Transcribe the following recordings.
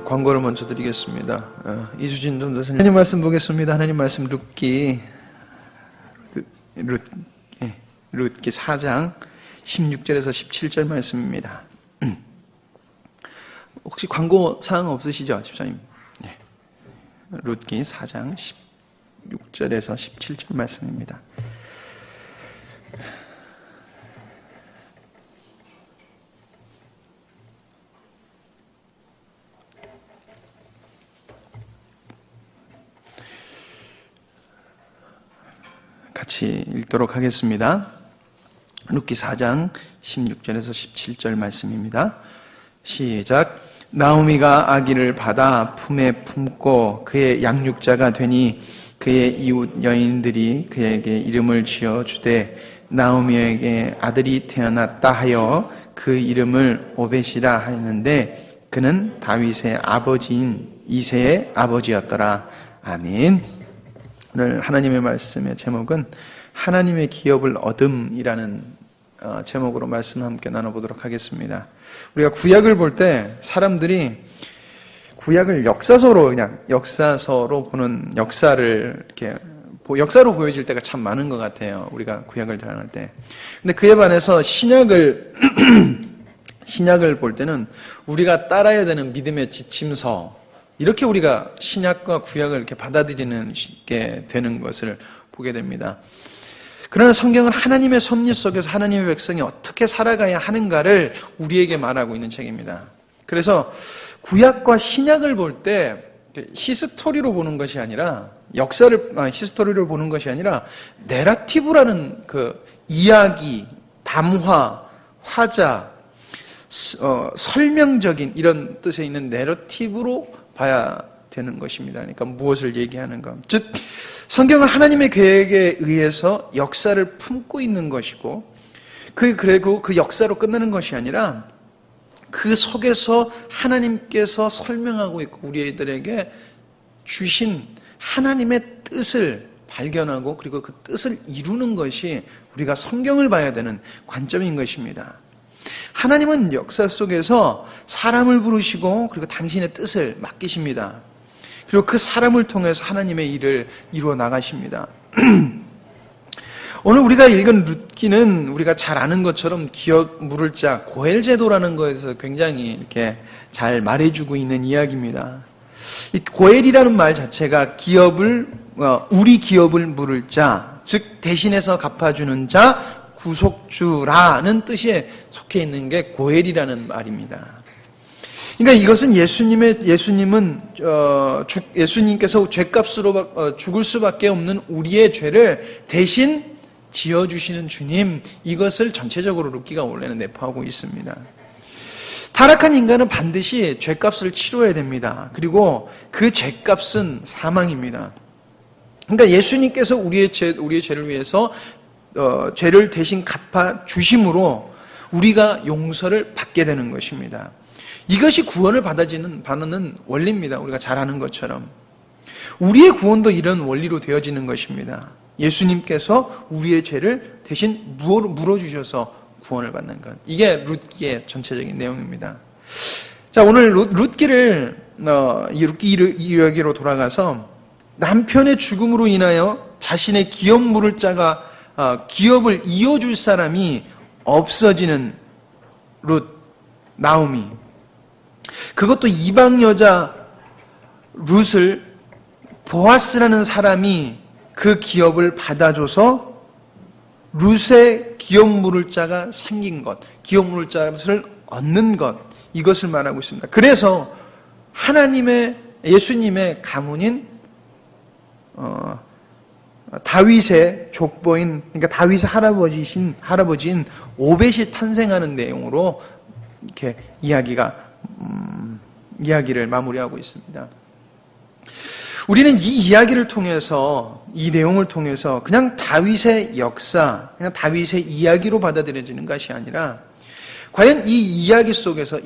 광고를 먼저 드리겠습니다. 이수진 전도사님 하나님 말씀 보겠습니다. 하나님 말씀 룻기 4장 16절에서 17절 말씀입니다. 혹시 광고 사항 없으시죠, 집사님? 네. 룻기 4장 16절에서 17절 말씀입니다. 같이 읽도록 하겠습니다. 룻기 4장 16절에서 17절 말씀입니다. 시작. 나오미가 아기를 받아 품에 품고 그의 양육자가 되니 그의 이웃 여인들이 그에게 이름을 지어주되 나오미에게 아들이 태어났다 하여 그 이름을 오벳이라 하였는데 그는 다윗의 아버지인 이새의 아버지였더라. 아멘. 오늘 하나님의 말씀의 제목은 하나님의 기업을 얻음이라는 제목으로 말씀 함께 나눠보도록 하겠습니다. 우리가 구약을 볼 때 사람들이 구약을 역사서로 보는 역사로 보여질 때가 참 많은 것 같아요. 우리가 구약을 전할 때. 근데 그에 반해서 신약을 볼 때는 우리가 따라야 되는 믿음의 지침서, 이렇게 우리가 신약과 구약을 이렇게 받아들이는 게 되는 것을 보게 됩니다. 그러나 성경은 하나님의 섭리 속에서 하나님의 백성이 어떻게 살아가야 하는가를 우리에게 말하고 있는 책입니다. 그래서 구약과 신약을 볼 때 히스토리로 보는 것이 아니라 히스토리를 보는 것이 아니라 내러티브라는 그 이야기, 담화, 화자, 설명적인 이런 뜻에 있는 내러티브로 봐야 되는 것입니다. 그러니까 무엇을 얘기하는가. 즉 성경은 하나님의 계획에 의해서 역사를 품고 있는 것이고 그리고 그 역사로 끝나는 것이 아니라 그 속에서 하나님께서 설명하고 있고 우리들에게 주신 하나님의 뜻을 발견하고 그리고 그 뜻을 이루는 것이 우리가 성경을 봐야 되는 관점인 것입니다. 하나님은 역사 속에서 사람을 부르시고 그리고 당신의 뜻을 맡기십니다. 그리고 그 사람을 통해서 하나님의 일을 이루어 나가십니다. 오늘 우리가 읽은 룻기는 우리가 잘 아는 것처럼 기업 물을 자 고엘 제도라는 것에서 굉장히 이렇게 잘 말해주고 있는 이야기입니다. 이 고엘이라는 말 자체가 우리 기업을 물을 자, 즉 대신해서 갚아주는 자, 구속주라는 뜻에 속해 있는 게 고엘이라는 말입니다. 그러니까 이것은 예수님께서 죄값으로 죽을 수밖에 없는 우리의 죄를 대신 지어주시는 주님, 이것을 전체적으로 룻기가 원래는 내포하고 있습니다. 타락한 인간은 반드시 죄값을 치러야 됩니다. 그리고 그 죄값은 사망입니다. 그러니까 예수님께서 우리의 죄를 위해서 죄를 대신 갚아 주심으로 우리가 용서를 받게 되는 것입니다. 이것이 구원을 받는 원리입니다. 우리가 잘 아는 것처럼. 우리의 구원도 이런 원리로 되어지는 것입니다. 예수님께서 우리의 죄를 대신 물어주셔서 구원을 받는 것. 이게 룻기의 전체적인 내용입니다. 자, 오늘 룻기를, 룻기 이야기로 돌아가서 남편의 죽음으로 인하여 자신의 기업 물을 자가, 기업을 이어줄 사람이 없어지는 나오미. 그것도 이방 여자 룻을 보아스라는 사람이 그 기업을 받아줘서 룻의 기업 물을 자가 생긴 것, 기업 물을 자를 얻는 것, 이것을 말하고 있습니다. 그래서 예수님의 가문인 다윗의 족보인, 그러니까 다윗의 할아버지인 오벳이 탄생하는 내용으로 이렇게 이야기를 마무리하고 있습니다. 우리는 이 이야기를 통해서, 이 내용을 통해서 그냥 다윗의 역사, 그냥 다윗의 이야기로 받아들여지는 것이 아니라 과연 이 이야기 속에서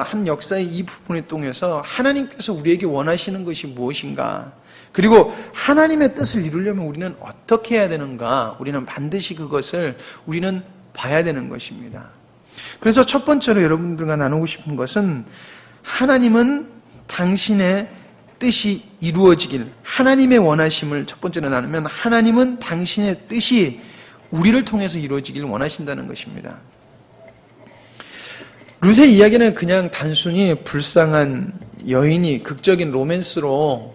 한 역사의 이 부분을 통해서 하나님께서 우리에게 원하시는 것이 무엇인가, 그리고 하나님의 뜻을 이루려면 우리는 어떻게 해야 되는가, 우리는 반드시 그것을 우리는 봐야 되는 것입니다. 그래서 첫 번째로 여러분들과 나누고 싶은 것은 하나님은 당신의 뜻이 이루어지길, 하나님의 원하심을 첫 번째로 나누면 하나님은 당신의 뜻이 우리를 통해서 이루어지길 원하신다는 것입니다. 룻의 이야기는 그냥 단순히 불쌍한 여인이 극적인 로맨스로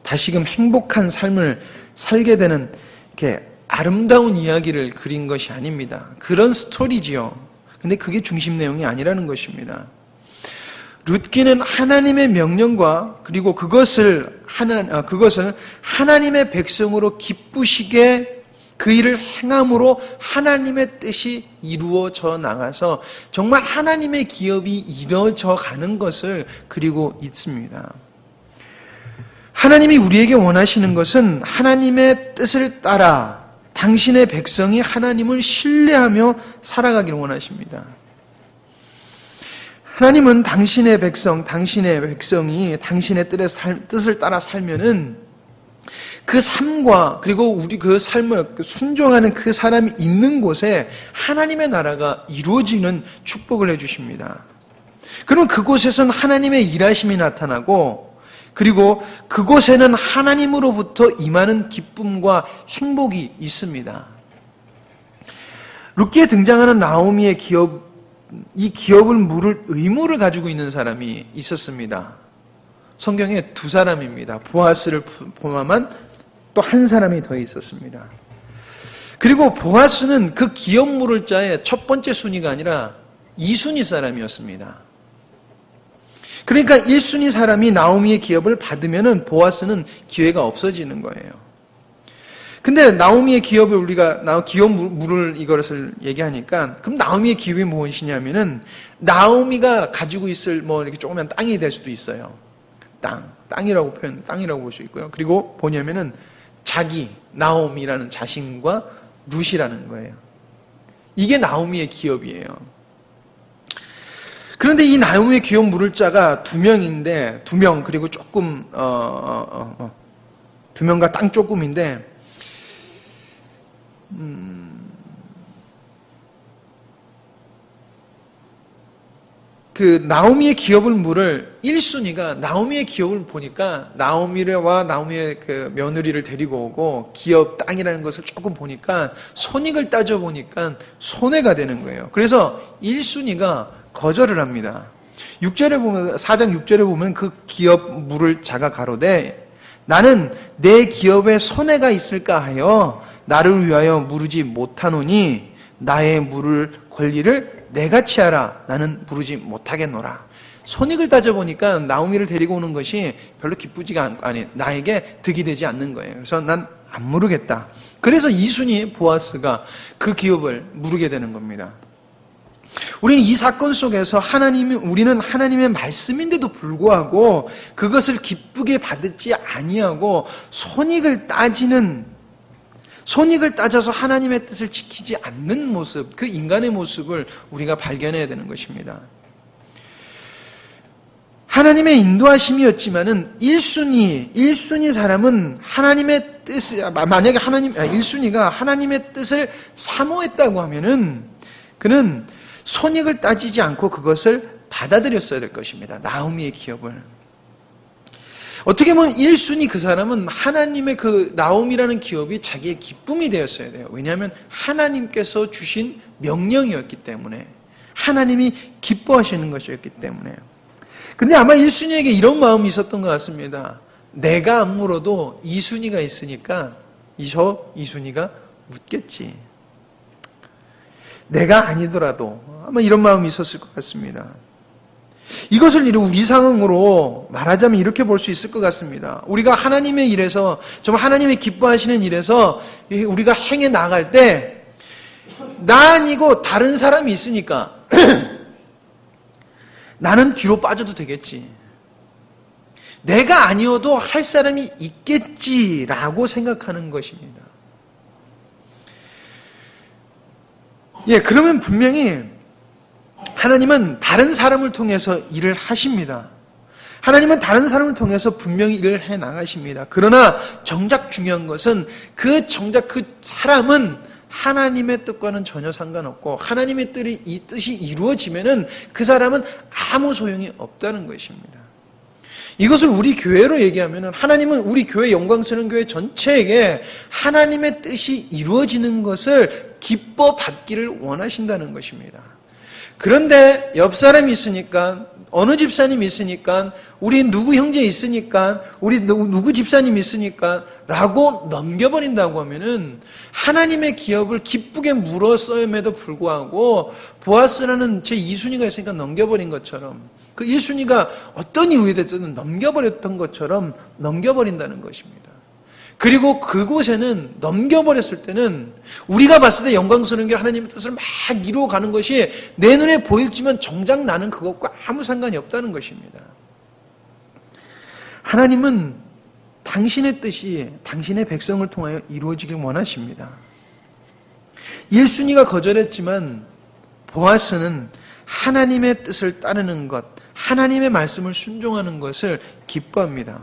다시금 행복한 삶을 살게 되는 이렇게 아름다운 이야기를 그린 것이 아닙니다. 그런 스토리지요. 근데 그게 중심 내용이 아니라는 것입니다. 룻기는 하나님의 명령과 그리고 그것을 하나님의 백성으로 기쁘시게 그 일을 행함으로 하나님의 뜻이 이루어져 나가서 정말 하나님의 기업이 이루어져 가는 것을 그리고 있습니다. 하나님이 우리에게 원하시는 것은 하나님의 뜻을 따라 당신의 백성이 하나님을 신뢰하며 살아가기를 원하십니다. 하나님은 당신의 백성이 당신의 뜻을 따라 살면은 그 삶과 그리고 우리 그 삶을 순종하는 그 사람이 있는 곳에 하나님의 나라가 이루어지는 축복을 해주십니다. 그럼 그곳에서는 하나님의 일하심이 나타나고 그리고 그곳에는 하나님으로부터 임하는 기쁨과 행복이 있습니다. 룻기에 등장하는 나오미의 이 기업을 물을 의무를 가지고 있는 사람이 있었습니다. 성경에 두 사람입니다. 보아스를 포함한 또 한 사람이 더 있었습니다. 그리고 보아스는 그 기업 물을 자의 첫 번째 순위가 아니라 2순위 사람이었습니다. 그러니까 1순위 사람이 나오미의 기업을 받으면은 보아스는 기회가 없어지는 거예요. 근데 나오미의 기업을 우리가 기업 물을 이것을 얘기하니까 그럼 나오미의 기업이 무엇이냐면은 나오미가 가지고 있을 이렇게 조그만 땅이 될 수도 있어요. 땅이라고 볼 수 있고요. 그리고 뭐냐면은 나오미라는 자신과 룻이라는 거예요. 이게 나오미의 기업이에요. 그런데 이 나오미의 기업 물을 자가 2명인데 2명 그리고 조금 2명과 땅 조금인데 그 나오미의 기업을 물을 1순위가 나오미의 기업을 보니까 나오미의 그 며느리를 데리고 오고 기업 땅이라는 것을 조금 보니까 손익을 따져 보니까 손해가 되는 거예요. 그래서 1순위가 거절을 합니다. 4장 6절에 보면 그 기업 물을 자가 가로되 나는 내 기업에 손해가 있을까 하여 나를 위하여 물으지 못하노니 나의 물을 권리를 내가 취하라. 나는 물으지 못하겠노라. 손익을 따져보니까 나오미를 데리고 오는 것이 별로 기쁘지가 않고 나에게 득이 되지 않는 거예요. 그래서 난 안 물으겠다. 그래서 2순위 보아스가 그 기업을 물으게 되는 겁니다. 우리는 이 사건 속에서 우리는 하나님의 말씀인데도 불구하고 그것을 기쁘게 받지 아니하고 손익을 따져서 하나님의 뜻을 지키지 않는 모습, 그 인간의 모습을 우리가 발견해야 되는 것입니다. 하나님의 인도하심이었지만은 1순위 사람은 하나님의 뜻을, 만약에 1순위가 하나님의 뜻을 사모했다고 하면은 그는 손익을 따지지 않고 그것을 받아들였어야 될 것입니다. 나오미의 기업을. 어떻게 보면 1순위 그 사람은 하나님의 그 나오미라는 기업이 자기의 기쁨이 되었어야 돼요. 왜냐하면 하나님께서 주신 명령이었기 때문에, 하나님이 기뻐하시는 것이었기 때문에. 근데 아마 1순위에게 이런 마음이 있었던 것 같습니다. 내가 안 물어도 2순위가 있으니까 2순위가 묻겠지. 내가 아니더라도 아마 이런 마음이 있었을 것 같습니다. 이것을 우리 상황으로 말하자면 이렇게 볼 수 있을 것 같습니다. 우리가 하나님의 일에서, 정말 하나님의 기뻐하시는 일에서 우리가 행해 나갈 때 나 아니고 다른 사람이 있으니까 나는 뒤로 빠져도 되겠지. 내가 아니어도 할 사람이 있겠지라고 생각하는 것입니다. 그러면 분명히 하나님은 다른 사람을 통해서 일을 하십니다. 하나님은 다른 사람을 통해서 분명히 일을 해 나가십니다. 그러나 정작 중요한 것은 그 사람은 하나님의 뜻과는 전혀 상관없고 하나님의 뜻이 이루어지면은 그 사람은 아무 소용이 없다는 것입니다. 이것을 우리 교회로 얘기하면 하나님은 우리 교회 영광스러운 교회 전체에게 하나님의 뜻이 이루어지는 것을 기뻐 받기를 원하신다는 것입니다. 그런데 옆 사람이 있으니까, 어느 집사님이 있으니까, 우리 누구 형제 있으니까, 우리 누구 집사님 있으니까 라고 넘겨버린다고 하면은 하나님의 기업을 기쁘게 물었음에도 불구하고 보아스라는 제 2순위가 있으니까 넘겨버린 것처럼, 그 1순위가 어떤 이유에 대해서는 넘겨버렸던 것처럼 넘겨버린다는 것입니다. 그리고 그곳에는 넘겨버렸을 때는 우리가 봤을 때 영광스러운 게 하나님의 뜻을 막 이루어가는 것이 내 눈에 보일지만 정작 나는 그것과 아무 상관이 없다는 것입니다. 하나님은 당신의 뜻이 당신의 백성을 통하여 이루어지길 원하십니다. 1순위가 거절했지만 보아스는 하나님의 뜻을 따르는 것, 하나님의 말씀을 순종하는 것을 기뻐합니다.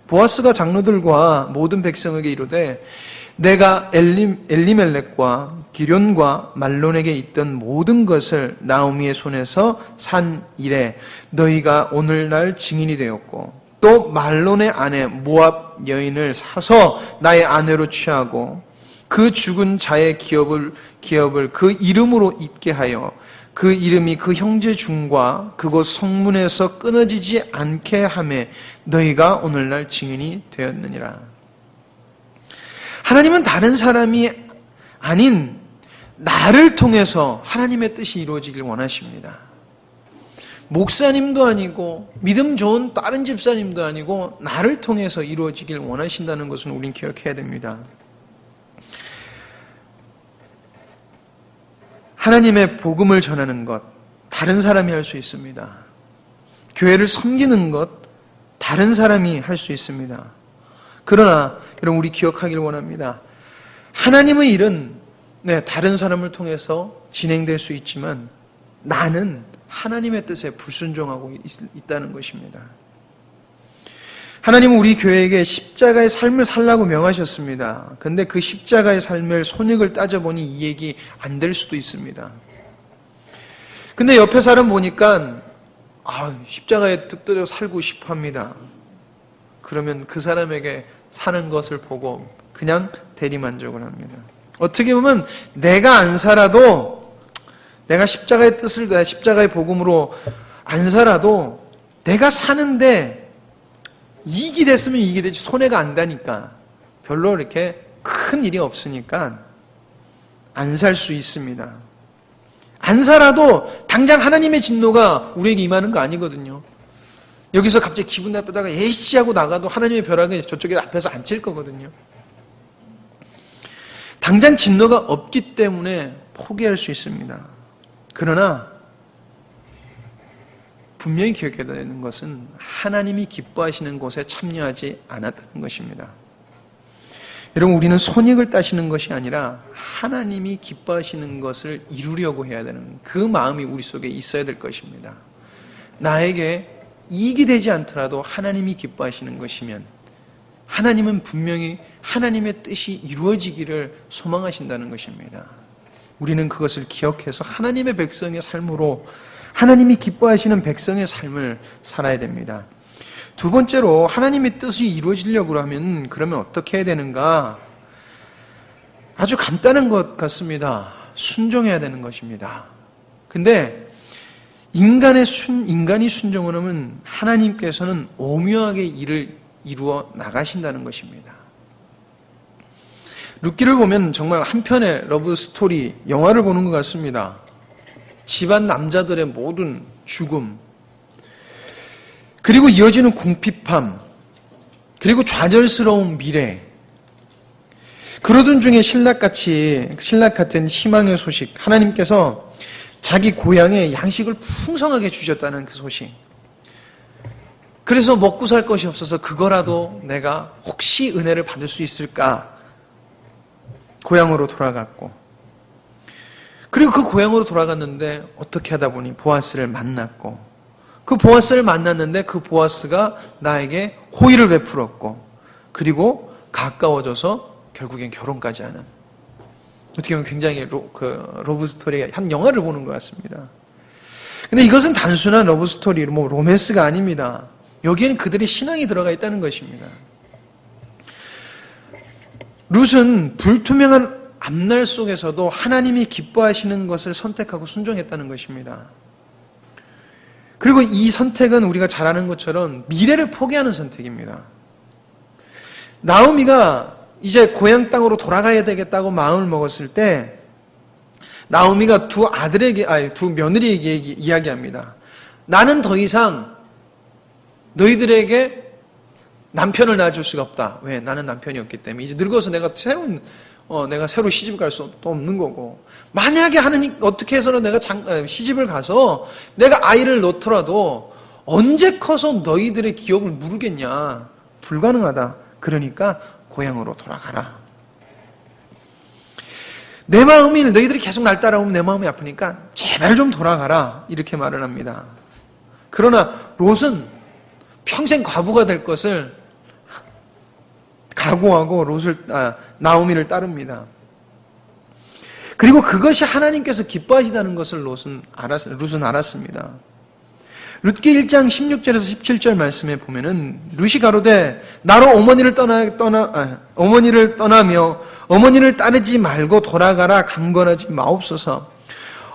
보아스가 장로들과 모든 백성에게 이르되 내가 엘리멜렉과 기럨과 말론에게 있던 모든 것을 나오미의 손에서 산 이래 너희가 오늘날 증인이 되었고 또 말론의 아내 모압 여인을 사서 나의 아내로 취하고 그 죽은 자의 기업을 그 이름으로 잊게 하여 그 이름이 그 형제 중과 그곳 성문에서 끊어지지 않게 하매 너희가 오늘날 증인이 되었느니라. 하나님은 다른 사람이 아닌 나를 통해서 하나님의 뜻이 이루어지길 원하십니다. 목사님도 아니고 믿음 좋은 다른 집사님도 아니고 나를 통해서 이루어지길 원하신다는 것은 우린 기억해야 됩니다. 하나님의 복음을 전하는 것, 다른 사람이 할 수 있습니다. 교회를 섬기는 것, 다른 사람이 할 수 있습니다. 그러나 여러분 우리 기억하길 원합니다. 하나님의 일은 다른 사람을 통해서 진행될 수 있지만 나는 하나님의 뜻에 불순종하고 있다는 것입니다. 하나님은 우리 교회에게 십자가의 삶을 살라고 명하셨습니다. 그런데 그 십자가의 삶을 손익을 따져보니 이 얘기 안 될 수도 있습니다. 근데 옆에 사람 보니까 십자가의 뜻대로 살고 싶어 합니다. 그러면 그 사람에게 사는 것을 보고 그냥 대리만족을 합니다. 어떻게 보면 내가 안 살아도, 내가 십자가의 뜻을, 십자가의 복음으로 안 살아도 내가 사는데 이익이 됐으면 이익이 되지 손해가 안 나니까 별로 이렇게 큰 일이 없으니까 안 살 수 있습니다. 안 살아도 당장 하나님의 진노가 우리에게 임하는 거 아니거든요. 여기서 갑자기 기분 나쁘다가 에이씨 하고 나가도 하나님의 벼락이 저쪽에 앞에서 안 칠 거거든요. 당장 진노가 없기 때문에 포기할 수 있습니다. 그러나 분명히 기억해야 되는 것은 하나님이 기뻐하시는 곳에 참여하지 않았다는 것입니다. 여러분, 우리는 손익을 따시는 것이 아니라 하나님이 기뻐하시는 것을 이루려고 해야 되는 그 마음이 우리 속에 있어야 될 것입니다. 나에게 이익이 되지 않더라도 하나님이 기뻐하시는 것이면 하나님은 분명히 하나님의 뜻이 이루어지기를 소망하신다는 것입니다. 우리는 그것을 기억해서 하나님의 백성의 삶으로 하나님이 기뻐하시는 백성의 삶을 살아야 됩니다. 두 번째로 하나님의 뜻이 이루어지려고 하면 그러면 어떻게 해야 되는가? 아주 간단한 것 같습니다. 순종해야 되는 것입니다. 근데 인간이 순종을 하면 하나님께서는 오묘하게 일을 이루어 나가신다는 것입니다. 룻기를 보면 정말 한 편의 러브 스토리, 영화를 보는 것 같습니다. 집안 남자들의 모든 죽음, 그리고 이어지는 궁핍함, 그리고 좌절스러운 미래, 그러던 중에 신락 같은 희망의 소식, 하나님께서 자기 고향에 양식을 풍성하게 주셨다는 그 소식. 그래서 먹고 살 것이 없어서 그거라도 내가 혹시 은혜를 받을 수 있을까? 고향으로 돌아갔고, 그리고 그 고향으로 돌아갔는데 어떻게 하다 보니 보아스를 만났고, 그 보아스를 만났는데 그 보아스가 나에게 호의를 베풀었고, 그리고 가까워져서 결국엔 결혼까지 하는, 어떻게 보면 굉장히 러브 스토리가 한 영화를 보는 것 같습니다. 근데 이것은 단순한 러브 스토리, 로맨스가 아닙니다. 여기에는 그들의 신앙이 들어가 있다는 것입니다. 룻은 불투명한 앞날 속에서도 하나님이 기뻐하시는 것을 선택하고 순종했다는 것입니다. 그리고 이 선택은 우리가 잘 아는 것처럼 미래를 포기하는 선택입니다. 나오미가 이제 고향 땅으로 돌아가야 되겠다고 마음을 먹었을 때 나오미가 두 며느리에게 이야기합니다. 나는 더 이상 너희들에게 남편을 낳아줄 수가 없다. 왜? 나는 남편이 없기 때문에. 이제 늙어서 내가 새로 시집 갈 수 없는 거고. 만약에 하느님 어떻게 해서는 내가 시집을 가서 내가 아이를 놓더라도 언제 커서 너희들의 기업을 물으겠냐. 불가능하다. 그러니까 고향으로 돌아가라. 내 마음이 너희들이 계속 날 따라오면 내 마음이 아프니까 제발 좀 돌아가라. 이렇게 말을 합니다. 그러나 롯은 평생 과부가 될 것을 각오하고 나오미를 따릅니다. 그리고 그것이 하나님께서 기뻐하시다는 것을 롯은 알았습니다. 룻기 1장 16절에서 17절 말씀에 보면은 룻이 가로되 나로 어머니를 떠나며 어머니를 따르지 말고 돌아가라 강권하지 마옵소서.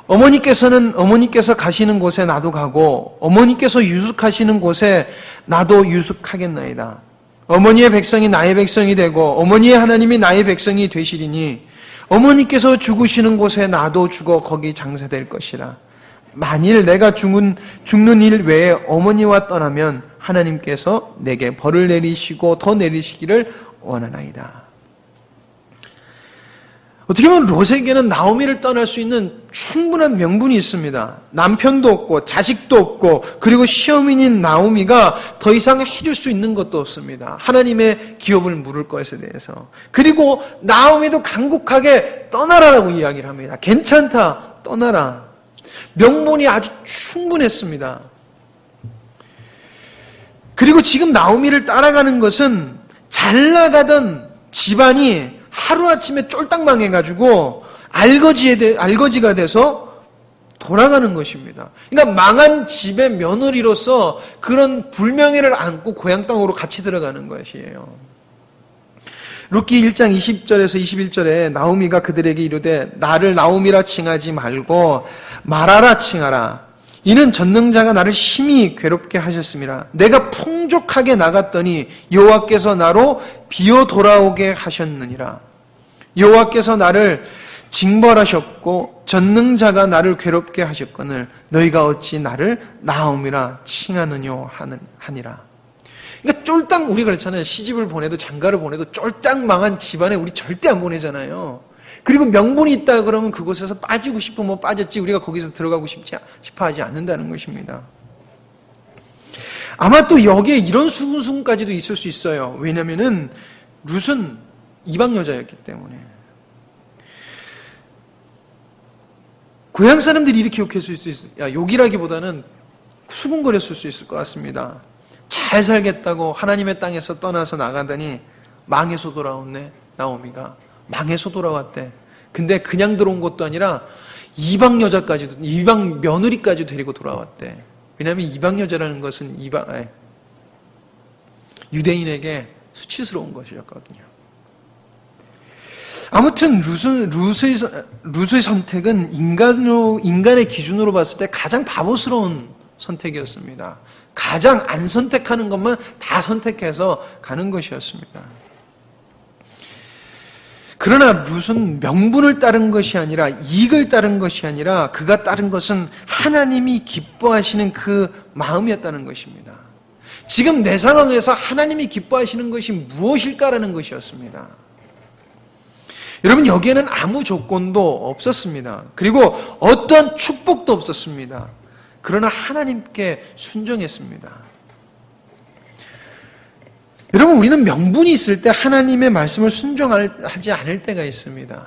어머니께서 가시는 곳에 나도 가고 어머니께서 유숙하시는 곳에 나도 유숙하겠나이다. 어머니의 백성이 나의 백성이 되고 어머니의 하나님이 나의 백성이 되시리니 어머니께서 죽으시는 곳에 나도 죽어 거기 장사될 것이라. 만일 내가 죽는 일 외에 어머니와 떠나면 하나님께서 내게 벌을 내리시고 더 내리시기를 원하나이다. 어떻게 보면 롯에게는 나오미를 떠날 수 있는 충분한 명분이 있습니다. 남편도 없고 자식도 없고 그리고 시어머니인 나오미가 더 이상 해줄 수 있는 것도 없습니다. 하나님의 기업을 물을 것에 대해서. 그리고 나오미도 간곡하게 떠나라라고 이야기를 합니다. 괜찮다, 떠나라. 명분이 아주 충분했습니다. 그리고 지금 나오미를 따라가는 것은 잘 나가던 집안이 하루아침에 쫄딱 망해가지고 알거지가 돼서 돌아가는 것입니다. 그러니까 망한 집의 며느리로서 그런 불명예를 안고 고향 땅으로 같이 들어가는 것이에요. 룻기 1장 20절에서 21절에 나오미가 그들에게 이르되 나를 나오미라 칭하지 말고 마라라 칭하라. 이는 전능자가 나를 심히 괴롭게 하셨습니다. 내가 풍족하게 나갔더니 여호와께서 나로 비어 돌아오게 하셨느니라. 여호와께서 나를 징벌하셨고 전능자가 나를 괴롭게 하셨거늘 너희가 어찌 나를 나오미라 칭하느뇨 하니라. 그러니까 쫄딱 우리 그렇잖아요. 시집을 보내도 장가를 보내도 쫄딱 망한 집안에 우리 절대 안 보내잖아요. 그리고 명분이 있다 그러면 그곳에서 빠지고 싶으면 빠졌지 우리가 거기서 들어가고 싶어 하지 않는다는 것입니다. 아마 또 여기에 이런 수순까지도 있을 수 있어요. 왜냐면은 룻은 이방 여자였기 때문에. 고향 사람들이 이렇게 욕했을 수 있어요. 욕이라기보다는 수군거렸을 수 있을 것 같습니다. 잘 살겠다고 하나님의 땅에서 떠나서 나가더니 망해서 돌아왔네. 나오미가 망해서 돌아왔대. 근데 그냥 들어온 것도 아니라 이방 며느리까지 데리고 돌아왔대. 왜냐하면 이방 여자라는 것은 유대인에게 수치스러운 것이었거든요. 아무튼 룻의 선택은 인간의 기준으로 봤을 때 가장 바보스러운 선택이었습니다. 가장 안 선택하는 것만 다 선택해서 가는 것이었습니다. 그러나 룻은 명분을 따른 것이 아니라 이익을 따른 것이 아니라 그가 따른 것은 하나님이 기뻐하시는 그 마음이었다는 것입니다. 지금 내 상황에서 하나님이 기뻐하시는 것이 무엇일까라는 것이었습니다. 여러분 여기에는 아무 조건도 없었습니다. 그리고 어떠한 축복도 없었습니다. 그러나 하나님께 순종했습니다. 여러분 우리는 명분이 있을 때 하나님의 말씀을 순종하지 않을 때가 있습니다.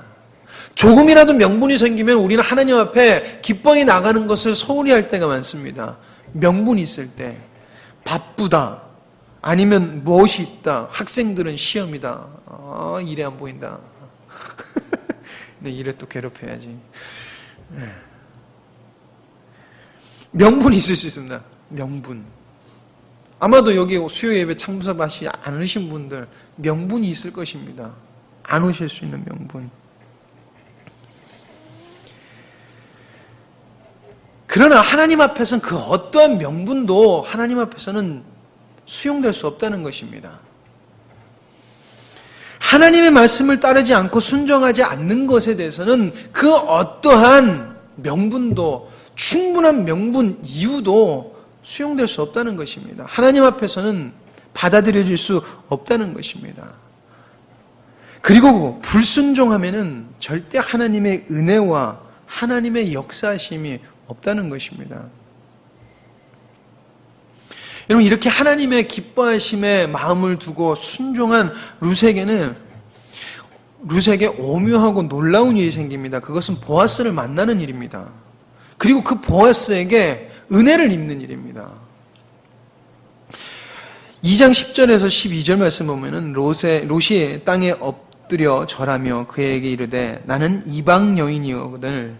조금이라도 명분이 생기면 우리는 하나님 앞에 기뻐히 나가는 것을 소홀히 할 때가 많습니다. 명분이 있을 때 바쁘다 아니면 무엇이 있다. 학생들은 시험이다. 일에 안 보인다. 근데 일에 또 괴롭혀야지. 명분이 있을 수 있습니다. 명분. 아마도 여기 수요 예배 참석하시지 않으신 분들 명분이 있을 것입니다. 안 오실 수 있는 명분. 그러나 하나님 앞에서는 그 어떠한 명분도 하나님 앞에서는 수용될 수 없다는 것입니다. 하나님의 말씀을 따르지 않고 순종하지 않는 것에 대해서는 그 어떠한 명분도, 충분한 명분, 이유도 수용될 수 없다는 것입니다. 하나님 앞에서는 받아들여질 수 없다는 것입니다. 그리고 불순종하면은 절대 하나님의 은혜와 하나님의 역사심이 없다는 것입니다. 여러분, 이렇게 하나님의 기뻐하심에 마음을 두고 순종한 룻에게 오묘하고 놀라운 일이 생깁니다. 그것은 보아스를 만나는 일입니다. 그리고 그 보아스에게 은혜를 입는 일입니다. 2장 10절에서 12절 말씀 보면은 롯이 땅에 엎드려 절하며 그에게 이르되 나는 이방 여인이거늘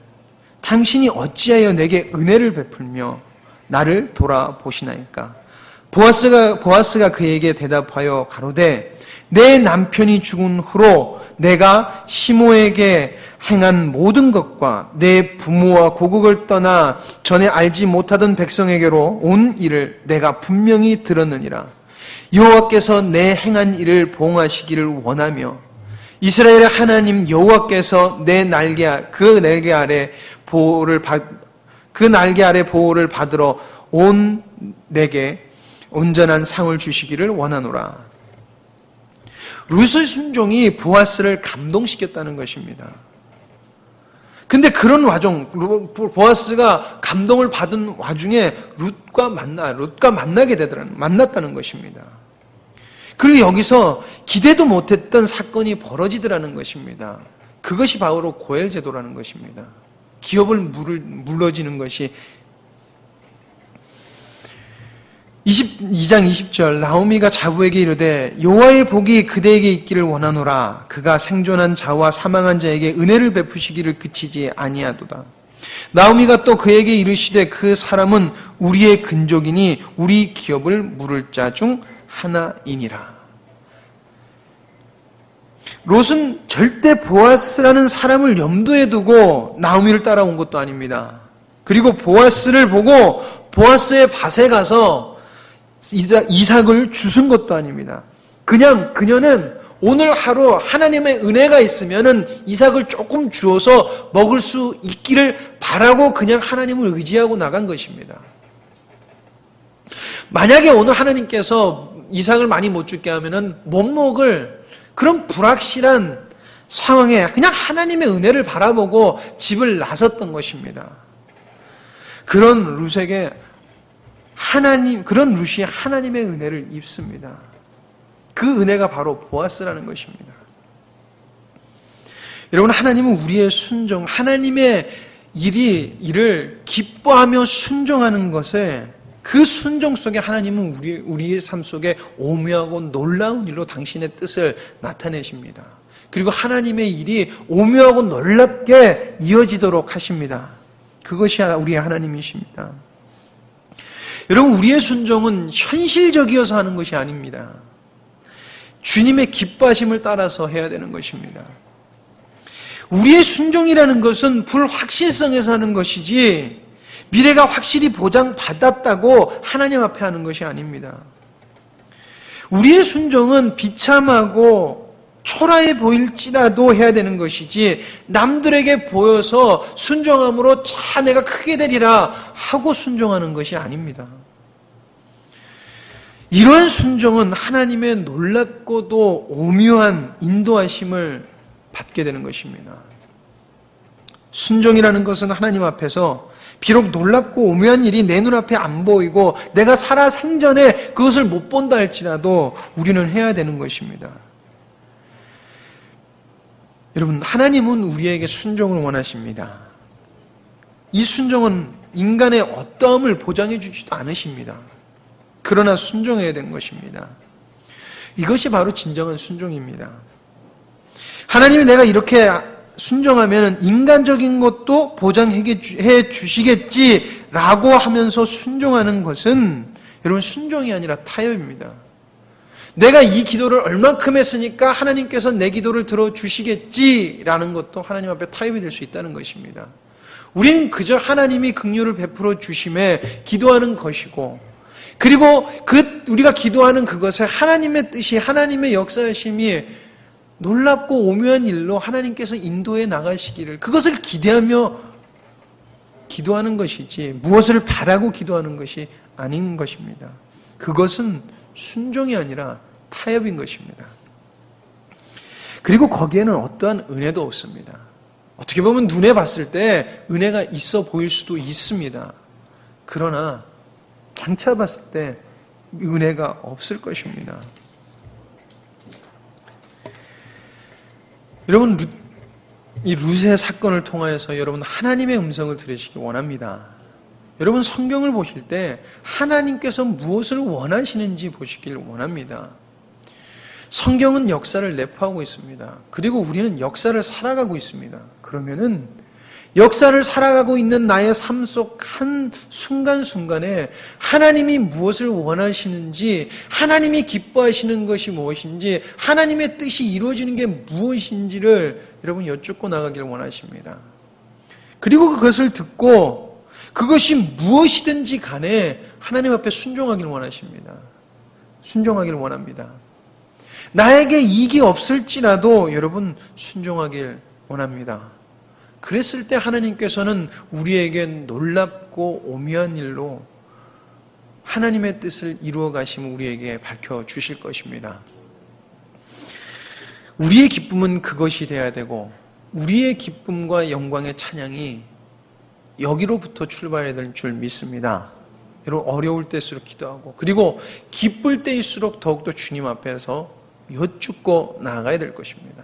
당신이 어찌하여 내게 은혜를 베풀며 나를 돌아보시나이까. 보아스가 그에게 대답하여 가로되 내 남편이 죽은 후로 내가 시모에게 행한 모든 것과 내 부모와 고국을 떠나 전에 알지 못하던 백성에게로 온 일을 내가 분명히 들었느니라. 여호와께서 내 행한 일을 보응하시기를 원하며 이스라엘의 하나님 여호와께서 그 날개 아래 보호를 받으러 온 내게 온전한 상을 주시기를 원하노라. 룻의 순종이 보아스를 감동시켰다는 것입니다. 근데 그런 보아스가 감동을 받은 와중에 룻과 만나게 만났다는 것입니다. 그리고 여기서 기대도 못했던 사건이 벌어지더라는 것입니다. 그것이 바로 고엘 제도라는 것입니다. 기업을 물러지는 것이 2장 20절 나오미가 자부에게 이르되 여호와의 복이 그대에게 있기를 원하노라. 그가 생존한 자와 사망한 자에게 은혜를 베푸시기를 그치지 아니하도다. 나오미가 또 그에게 이르시되 그 사람은 우리의 근족이니 우리 기업을 물을 자 중 하나이니라. 롯은 절대 보아스라는 사람을 염두에 두고 나오미를 따라온 것도 아닙니다. 그리고 보아스를 보고 보아스의 밭에 가서 이삭을 주순 것도 아닙니다. 그냥 그녀는 오늘 하루 하나님의 은혜가 있으면은 이삭을 조금 주어서 먹을 수 있기를 바라고 그냥 하나님을 의지하고 나간 것입니다. 만약에 오늘 하나님께서 이삭을 많이 못 주게 하면은 못 먹을 그런 불확실한 상황에 그냥 하나님의 은혜를 바라보고 집을 나섰던 것입니다. 그런 룻이 하나님의 은혜를 입습니다. 그 은혜가 바로 보아스라는 것입니다. 여러분, 하나님은 우리의 순종, 하나님의 일을 기뻐하며 순종하는 것에 그 순종 속에 하나님은 우리의 삶 속에 오묘하고 놀라운 일로 당신의 뜻을 나타내십니다. 그리고 하나님의 일이 오묘하고 놀랍게 이어지도록 하십니다. 그것이 우리의 하나님이십니다. 여러분, 우리의 순종은 현실적이어서 하는 것이 아닙니다. 주님의 기뻐하심을 따라서 해야 되는 것입니다. 우리의 순종이라는 것은 불확실성에서 하는 것이지 미래가 확실히 보장받았다고 하나님 앞에 하는 것이 아닙니다. 우리의 순종은 비참하고 초라해 보일지라도 해야 되는 것이지 남들에게 보여서 순종함으로 자 내가 크게 되리라 하고 순종하는 것이 아닙니다. 이러한 순종은 하나님의 놀랍고도 오묘한 인도하심을 받게 되는 것입니다. 순종이라는 것은 하나님 앞에서 비록 놀랍고 오묘한 일이 내 눈앞에 안 보이고 내가 살아 생전에 그것을 못 본다 할지라도 우리는 해야 되는 것입니다. 여러분, 하나님은 우리에게 순종을 원하십니다. 이 순종은 인간의 어떠함을 보장해 주지도 않으십니다. 그러나 순종해야 되는 것입니다. 이것이 바로 진정한 순종입니다. 하나님이 내가 이렇게 순종하면 인간적인 것도 보장해 주시겠지라고 하면서 순종하는 것은 여러분, 순종이 아니라 타협입니다. 내가 이 기도를 얼만큼 했으니까 하나님께서 내 기도를 들어주시겠지라는 것도 하나님 앞에 타협이 될 수 있다는 것입니다. 우리는 그저 하나님이 긍휼을 베풀어 주심에 기도하는 것이고, 그리고 우리가 기도하는 그것에 하나님의 뜻이, 하나님의 역사하심이 놀랍고 오묘한 일로 하나님께서 인도해 나가시기를, 그것을 기대하며 기도하는 것이지 무엇을 바라고 기도하는 것이 아닌 것입니다. 그것은 순종이 아니라 타협인 것입니다. 그리고 거기에는 어떠한 은혜도 없습니다. 어떻게 보면 눈에 봤을 때 은혜가 있어 보일 수도 있습니다. 그러나 장차 봤을 때 은혜가 없을 것입니다. 여러분, 이 룻의 사건을 통하여서 여러분 하나님의 음성을 들으시기 원합니다. 여러분, 성경을 보실 때 하나님께서 무엇을 원하시는지 보시길 원합니다. 성경은 역사를 내포하고 있습니다. 그리고 우리는 역사를 살아가고 있습니다. 그러면은 역사를 살아가고 있는 나의 삶 속 한 순간순간에 하나님이 무엇을 원하시는지, 하나님이 기뻐하시는 것이 무엇인지, 하나님의 뜻이 이루어지는 게 무엇인지를 여러분 여쭙고 나가길 원하십니다. 그리고 그것을 듣고 그것이 무엇이든지 간에 하나님 앞에 순종하길 원하십니다. 순종하길 원합니다. 나에게 이익이 없을지라도 여러분 순종하길 원합니다. 그랬을 때 하나님께서는 우리에게 놀랍고 오묘한 일로 하나님의 뜻을 이루어 가심을 우리에게 밝혀주실 것입니다. 우리의 기쁨은 그것이 되어야 되고, 우리의 기쁨과 영광의 찬양이 여기로부터 출발해야 될 줄 믿습니다. 여러분, 어려울 때일수록 기도하고, 그리고 기쁠 때일수록 더욱더 주님 앞에서 여쭙고 나아가야 될 것입니다.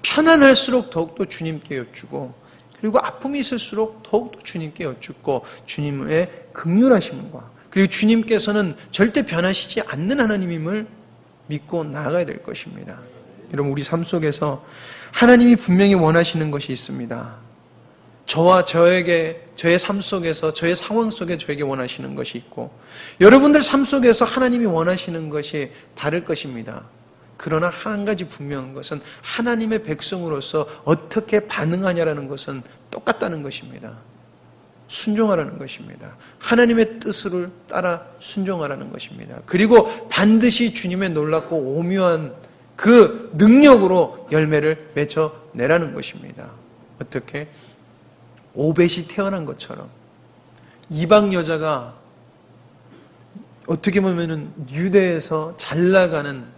편안할수록 더욱더 주님께 여쭈고, 그리고 아픔이 있을수록 더욱더 주님께 여쭙고 주님의 긍휼하심과, 그리고 주님께서는 절대 변하시지 않는 하나님임을 믿고 나아가야 될 것입니다. 여러분, 우리 삶 속에서 하나님이 분명히 원하시는 것이 있습니다. 저와 저에게, 저의 삶 속에서, 저의 상황 속에 저에게 원하시는 것이 있고, 여러분들 삶 속에서 하나님이 원하시는 것이 다를 것입니다. 그러나 한 가지 분명한 것은 하나님의 백성으로서 어떻게 반응하냐라는 것은 똑같다는 것입니다. 순종하라는 것입니다. 하나님의 뜻을 따라 순종하라는 것입니다. 그리고 반드시 주님의 놀랍고 오묘한 그 능력으로 열매를 맺어내라는 것입니다. 어떻게? 오벳이 태어난 것처럼 이방 여자가 어떻게 보면은 유대에서 잘 나가는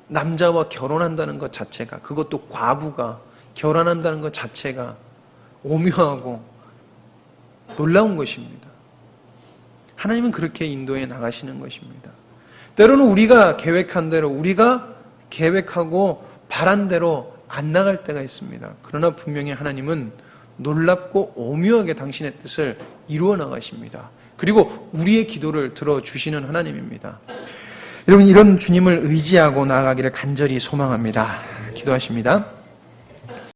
남자와 결혼한다는 것 자체가, 그것도 과부가 결혼한다는 것 자체가 오묘하고 놀라운 것입니다. 하나님은 그렇게 인도해 나가시는 것입니다. 때로는 우리가 계획한 대로, 우리가 계획하고 바란 대로 안 나갈 때가 있습니다. 그러나 분명히 하나님은 놀랍고 오묘하게 당신의 뜻을 이루어 나가십니다. 그리고 우리의 기도를 들어주시는 하나님입니다. 여러분, 이런 주님을 의지하고 나아가기를 간절히 소망합니다. 기도하십니다.